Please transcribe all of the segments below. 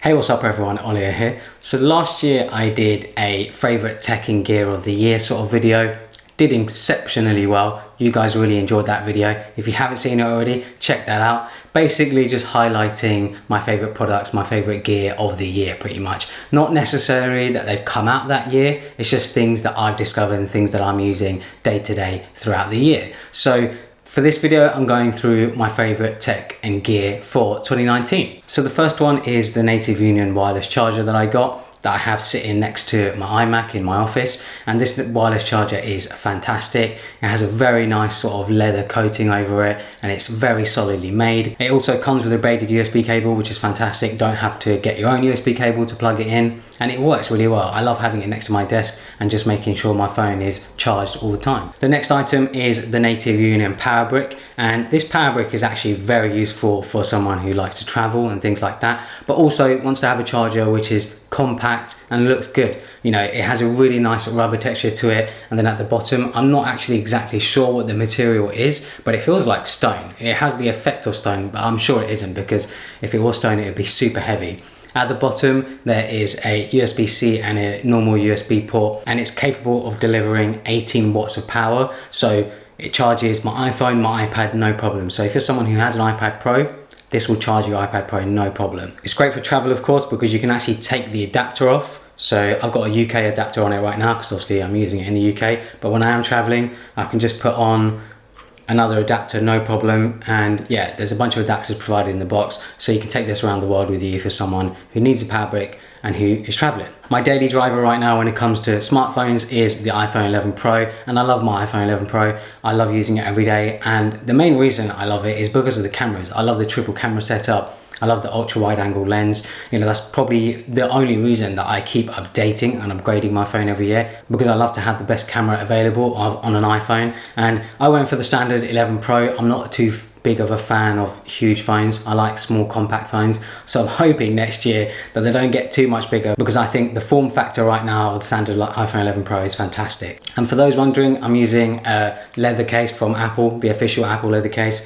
Hey, what's up everyone, Olia here. So last year I did a favourite tech and gear of the year sort of video. Did exceptionally well. You guys really enjoyed that video. If you haven't seen it already, check that out. Basically just highlighting my favourite products, my favourite gear of the year pretty much. Not necessarily that they've come out that year, it's just things that I've discovered and things that I'm using day to day throughout the year. So for this video, I'm going through my favorite tech and gear for 2019. So the first one is the Native Union wireless charger that I got, that I have sitting next to my iMac in my office. And this wireless charger is fantastic. It has a very nice sort of leather coating over it and it's very solidly made. It also comes with a braided USB cable, which is fantastic. Don't have to get your own USB cable to plug it in, and it works really well. I love having it next to my desk and just making sure my phone is charged all the time. The next item is the Native Union power brick, and this power brick is actually very useful for someone who likes to travel and things like that, but also wants to have a charger which is compact and looks good. You know, it has a really nice rubber texture to it, and then at the bottom, I'm not actually exactly sure what the material is, but it feels like stone. It has the effect of stone, but I'm sure it isn't, because if it was stone, it would be super heavy. At the bottom, there is a USB-C and a normal USB port, and it's capable of delivering 18 watts of power. So it charges my iPhone, my iPad, no problem. So if you're someone who has an iPad Pro, this will charge your iPad Pro no problem. It's great for travel, of course, because you can actually take the adapter off. So I've got a UK adapter on it right now, because obviously I'm using it in the UK, but when I am traveling, I can just put on another adapter, no problem. And yeah, there's a bunch of adapters provided in the box, so you can take this around the world with you for someone who needs a power brick and who is traveling. My daily driver right now when it comes to smartphones is the iPhone 11 Pro, and I love my iPhone 11 Pro. I love using it every day, and the main reason I love it is because of the cameras. I love the triple camera setup. I love the ultra wide angle lens. You know, that's probably the only reason that I keep updating and upgrading my phone every year, because I love to have the best camera available on an iPhone. And I went for the standard 11 Pro. I'm not too big of a fan of huge phones. I like small compact phones. So I'm hoping next year that they don't get too much bigger, because I think the form factor right now of the standard iPhone 11 Pro is fantastic. And for those wondering, I'm using a leather case from Apple, the official Apple leather case.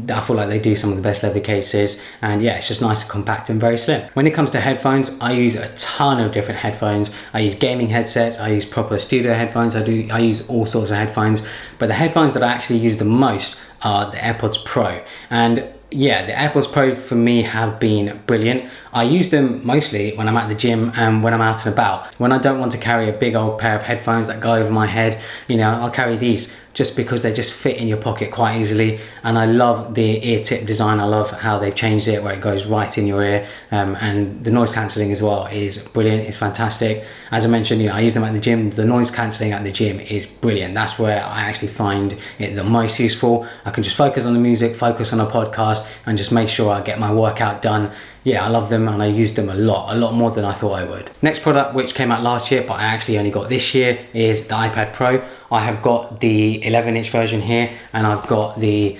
I feel like they do some of the best leather cases, and yeah, it's just nice and compact and very slim. When it comes to headphones, I use a ton of different headphones. I use gaming headsets, I use proper studio headphones, I use all sorts of headphones, but the headphones that I actually use the most are the AirPods Pro. And yeah, the AirPods Pro for me have been brilliant. I use them mostly when I'm at the gym and when I'm out and about. When I don't want to carry a big old pair of headphones that go over my head, you know, I'll carry these, just because they just fit in your pocket quite easily. And I love the ear tip design. I love how they've changed it, where it goes right in your ear, and the noise cancelling as well is brilliant. It's fantastic. As I mentioned, you know, I use them at the gym. The noise cancelling at the gym is brilliant. That's where I actually find it the most useful. I can just focus on the music, focus on a podcast, and just make sure I get my workout done. Yeah, I love them, and I use them a lot more than I thought I would. Next product, which came out last year, but I actually only got this year, is the iPad Pro. I have got the 11-inch version here, and I've got the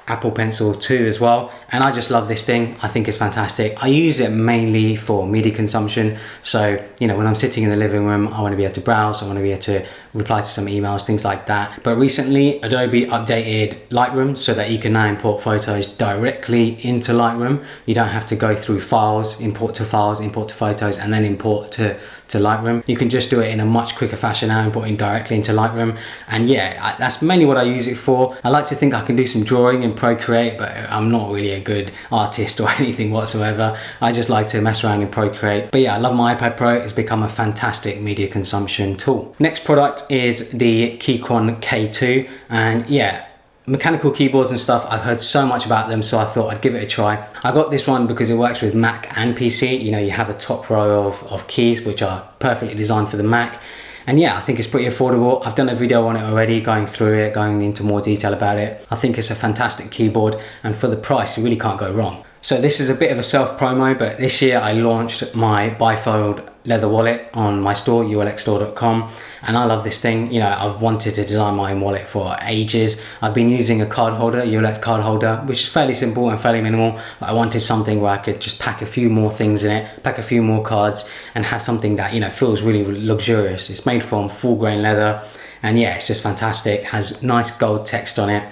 Apple Pencil 2 as well, and I just love this thing. I think it's fantastic. I use it mainly for media consumption. So, you know, when I'm sitting in the living room, I want to be able to browse, I want to be able to reply to some emails, things like that. But recently, Adobe updated Lightroom so that you can now import photos directly into Lightroom. You don't have to go through files, import to photos, and then import to Lightroom. You can just do it in a much quicker fashion now, importing directly into Lightroom. And yeah, that's mainly what I use it for. I like to think I can do some drawing in Procreate, but I'm not really a good artist or anything whatsoever. I just like to mess around in Procreate. But yeah, I love my iPad Pro. It's become a fantastic media consumption tool. Next product is the Keychron K2, and yeah, mechanical keyboards and stuff, I've heard so much about them, so I thought I'd give it a try. I got this one because it works with Mac and PC. You know, you have a top row of keys which are perfectly designed for the Mac. And yeah, I think it's pretty affordable. I've done a video on it already, going through it, going into more detail about it. I think it's a fantastic keyboard, and for the price, you really can't go wrong. So this is a bit of a self-promo, but this year I launched my bifold leather wallet on my store, ulxstore.com, and I love this thing. You know, I've wanted to design my own wallet for ages. I've been using a card holder, ULX card holder, which is fairly simple and fairly minimal, but I wanted something where I could just pack a few more things in it, pack a few more cards, and have something that, you know, feels really luxurious. It's made from full grain leather, and yeah, it's just fantastic. Has nice gold text on it.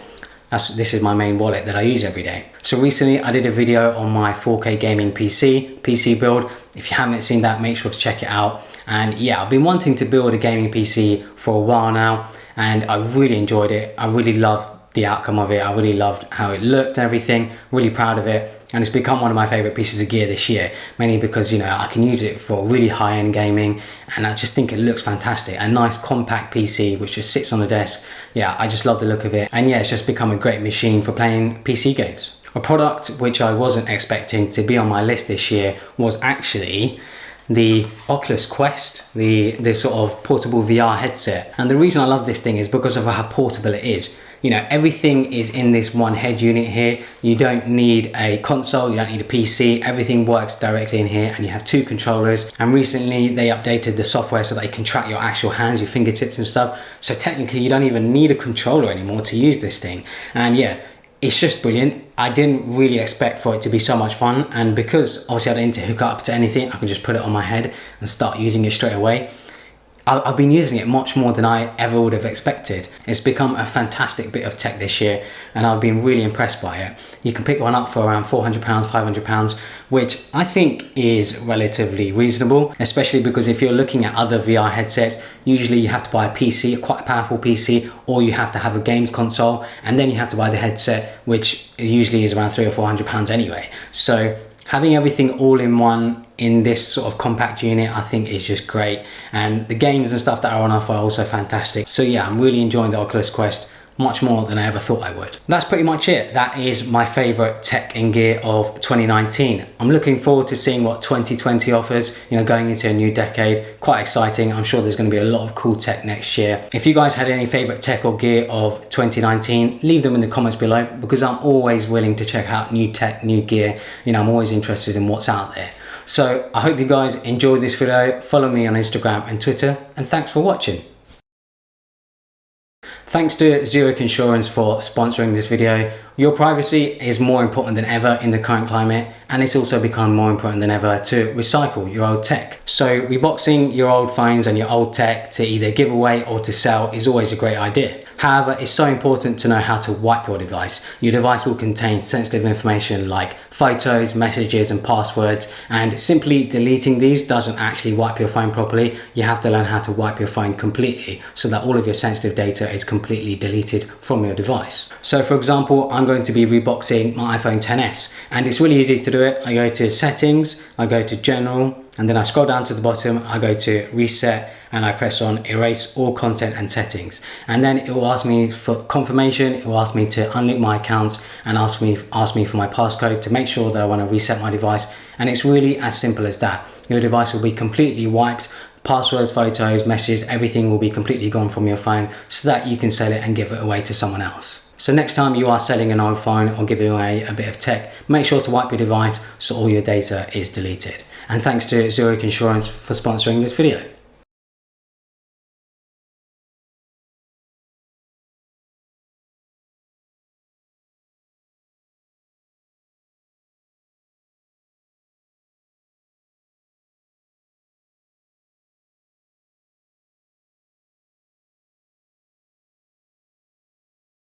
This is my main wallet that I use every day. So recently I did a video on my 4K gaming PC build. If you haven't seen that, make sure to check it out. And yeah, I've been wanting to build a gaming PC for a while now, and I really enjoyed it. I really loved the outcome of it. I really loved how it looked and everything. Really proud of it. And it's become one of my favorite pieces of gear this year, mainly because, you know, I can use it for really high-end gaming, and I just think it looks fantastic. A nice compact PC which just sits on the desk. Yeah, I just love the look of it. And yeah, it's just become a great machine for playing PC games. A product which I wasn't expecting to be on my list this year was actually the Oculus Quest, the sort of portable VR headset. And the reason I love this thing is because of how portable it is. You know, everything is in this one head unit here. You don't need a console, you don't need a PC, everything works directly in here, and you have two controllers. And recently they updated the software so that you can track your actual hands, your fingertips and stuff. So technically you don't even need a controller anymore to use this thing. And yeah, it's just brilliant. I didn't really expect for it to be so much fun, and because obviously I don't need to hook up to anything, I can just put it on my head and start using it straight away. I've been using it much more than I ever would have expected. It's become a fantastic bit of tech this year, and I've been really impressed by it. You can pick one up for around £400, £500, which I think is relatively reasonable, especially because if you're looking at other VR headsets, usually you have to buy a PC, quite a powerful PC, or you have to have a games console, and then you have to buy the headset, which usually is around £300 or £400 anyway. So having everything all in one in this sort of compact unit, I think is just great. And the games and stuff that are on offer are also fantastic. So yeah, I'm really enjoying the Oculus Quest much more than I ever thought I would. That's pretty much it. That is my favorite tech and gear of 2019. I'm looking forward to seeing what 2020 offers, you know, going into a new decade. Quite exciting. I'm sure there's going to be a lot of cool tech next year. If you guys had any favorite tech or gear of 2019, leave them in the comments below, because I'm always willing to check out new tech, new gear. You know, I'm always interested in what's out there. So I hope you guys enjoyed this video. Follow me on Instagram and Twitter, and thanks for watching. Thanks to Zurich Insurance for sponsoring this video. Your privacy is more important than ever in the current climate, and it's also become more important than ever to recycle your old tech. So reboxing your old phones and your old tech to either give away or to sell is always a great idea. However, it's so important to know how to wipe your device. Your device will contain sensitive information like photos, messages and passwords, and simply deleting these doesn't actually wipe your phone properly. You have to learn how to wipe your phone completely so that all of your sensitive data is completely deleted from your device. So for example, I'm going to be reboxing my iPhone XS, and it's really easy to do it. I go to settings, I go to general, and then I scroll down to the bottom, I go to reset, and I press on erase all content and settings. And then it will ask me for confirmation, it will ask me to unlink my accounts and ask me for my passcode to make sure that I want to reset my device. And it's really as simple as that. Your device will be completely wiped. Passwords, photos, messages, everything will be completely gone from your phone so that you can sell it and give it away to someone else. So next time you are selling an old phone or giving away a bit of tech, make sure to wipe your device so all your data is deleted. And thanks to Zurich Insurance for sponsoring this video.